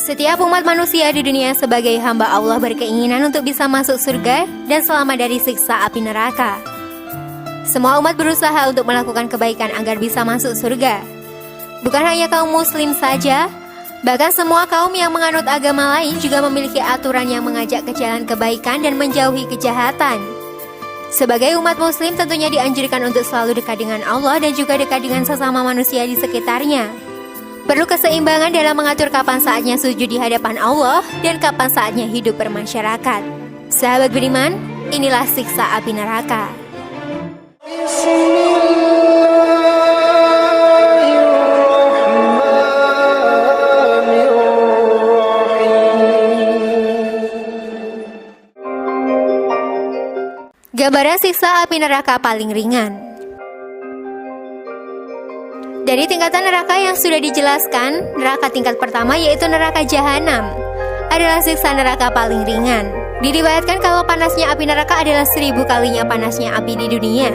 Setiap umat manusia di dunia sebagai hamba Allah berkeinginan untuk bisa masuk surga dan selamat dari siksa api neraka. Semua umat berusaha untuk melakukan kebaikan agar bisa masuk surga. Bukan hanya kaum muslim saja, bahkan semua kaum yang menganut agama lain juga memiliki aturan yang mengajak ke jalan kebaikan dan menjauhi kejahatan. Sebagai umat muslim tentunya dianjurkan untuk selalu dekat dengan Allah dan juga dekat dengan sesama manusia di sekitarnya. Perlu keseimbangan dalam mengatur kapan saatnya sujud di hadapan Allah dan kapan saatnya hidup bermasyarakat. Sahabat beriman, inilah siksa api neraka. Gambaran siksa api neraka paling ringan. Dari tingkatan neraka yang sudah dijelaskan, neraka tingkat pertama yaitu neraka jahanam adalah siksa neraka paling ringan. Diriwayatkan kalau panasnya api neraka adalah 1000 kalinya panasnya api di dunia.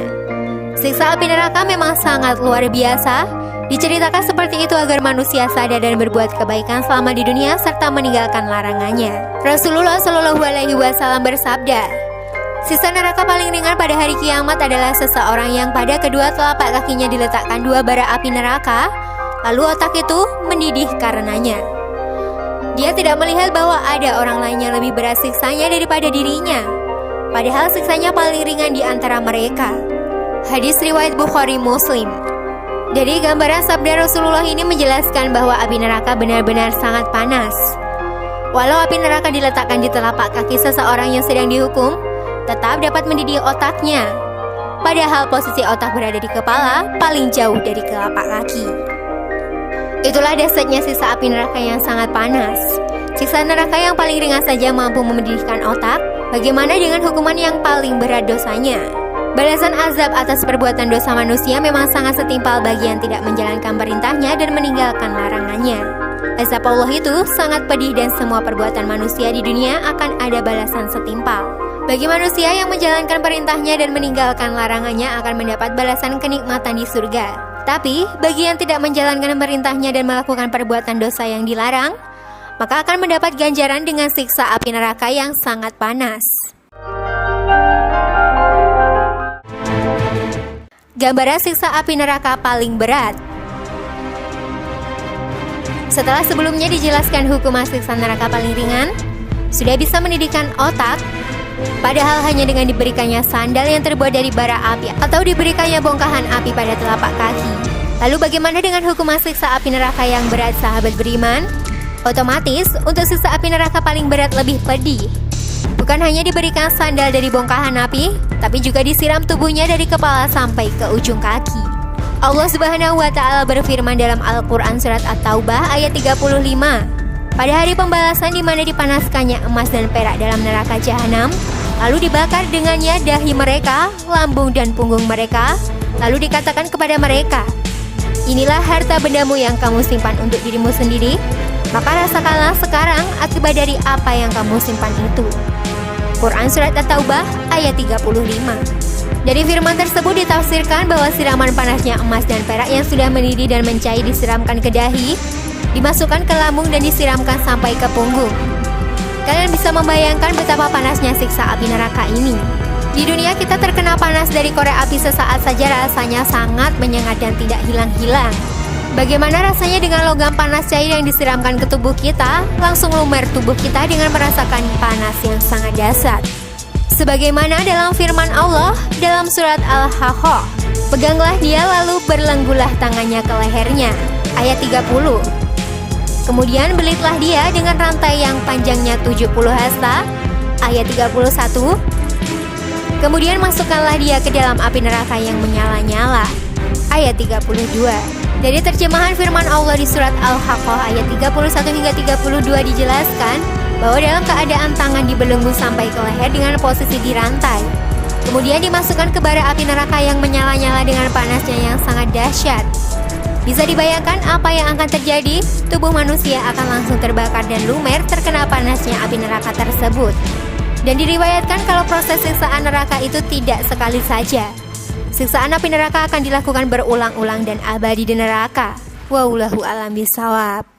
Siksa api neraka memang sangat luar biasa. Diceritakan seperti itu agar manusia sadar dan berbuat kebaikan selama di dunia serta meninggalkan larangannya. Rasulullah Shallallahu Alaihi Wasallam bersabda, "Siksa neraka paling ringan pada hari kiamat adalah seseorang yang pada kedua telapak kakinya diletakkan 2 bara api neraka, lalu otak itu mendidih karenanya. Dia tidak melihat bahwa ada orang lain yang lebih berat siksanya daripada dirinya, padahal siksanya paling ringan di antara mereka." Hadis riwayat Bukhari Muslim. Dari gambaran sabda Rasulullah ini menjelaskan bahwa api neraka benar-benar sangat panas. Walau api neraka diletakkan di telapak kaki seseorang yang sedang dihukum, tetap dapat mendidih otaknya. Padahal posisi otak berada di kepala, paling jauh dari telapak kaki. Itulah dahsyatnya siksa api neraka yang sangat panas. Siksa neraka yang paling ringan saja mampu memedihkan otak. Bagaimana dengan hukuman yang paling berat dosanya? Balasan azab atas perbuatan dosa manusia memang sangat setimpal bagi yang tidak menjalankan perintahnya dan meninggalkan larangannya. Azab Allah itu sangat pedih dan semua perbuatan manusia di dunia akan ada balasan setimpal. Bagi manusia yang menjalankan perintahnya dan meninggalkan larangannya akan mendapat balasan kenikmatan di surga. Tapi, bagi yang tidak menjalankan perintahnya dan melakukan perbuatan dosa yang dilarang, maka akan mendapat ganjaran dengan siksa api neraka yang sangat panas. Gambaran siksa api neraka paling berat. Setelah sebelumnya dijelaskan hukuman siksa neraka paling ringan, sudah bisa mendidihkan otak, padahal hanya dengan diberikannya sandal yang terbuat dari bara api atau diberikannya bongkahan api pada telapak kaki. Lalu bagaimana dengan hukuman siksa api neraka yang berat, sahabat beriman? Otomatis untuk siksa api neraka paling berat lebih pedih. Bukan hanya diberikan sandal dari bongkahan api, tapi juga disiram tubuhnya dari kepala sampai ke ujung kaki. Allah Subhanahu wa Ta'ala berfirman dalam Al-Quran surat At-Taubah ayat 35. Pada hari pembalasan di mana dipanaskannya emas dan perak dalam neraka jahanam, lalu dibakar dengannya dahi mereka, lambung dan punggung mereka, lalu dikatakan kepada mereka, "Inilah harta bendamu yang kamu simpan untuk dirimu sendiri, maka rasakanlah sekarang akibat dari apa yang kamu simpan itu." Quran surat At-Taubah ayat 35. Dari firman tersebut ditafsirkan bahwa siraman panasnya emas dan perak yang sudah mendidih dan mencair disiramkan ke dahi, dimasukkan ke lambung dan disiramkan sampai ke punggung. Kalian bisa membayangkan betapa panasnya siksa api neraka ini. Di dunia kita terkena panas dari korek api sesaat saja rasanya sangat menyengat dan tidak hilang-hilang. Bagaimana rasanya dengan logam panas cair yang disiramkan ke tubuh kita, langsung lumer tubuh kita dengan merasakan panas yang sangat dahsyat. Sebagaimana dalam firman Allah dalam surat Al-Haqqah, "Peganglah dia lalu berlenggulah tangannya ke lehernya." Ayat 30. Kemudian belitlah dia dengan rantai yang panjangnya 70 hasta. Ayat 31. Kemudian masukkanlah dia ke dalam api neraka yang menyala-nyala. Ayat 32. Dari terjemahan firman Allah di surat Al-Haqqah ayat 31 hingga 32 dijelaskan bahwa dalam keadaan tangan dibelenggu sampai ke leher dengan posisi dirantai. Kemudian dimasukkan ke bara api neraka yang menyala-nyala dengan panasnya yang sangat dahsyat. Bisa dibayangkan apa yang akan terjadi? Tubuh manusia akan langsung terbakar dan lumer terkena panasnya api neraka tersebut. Dan diriwayatkan kalau proses siksaan neraka itu tidak sekali saja, Siksaan api neraka akan dilakukan berulang-ulang dan abadi di neraka. Wallahu a'lam bishawab.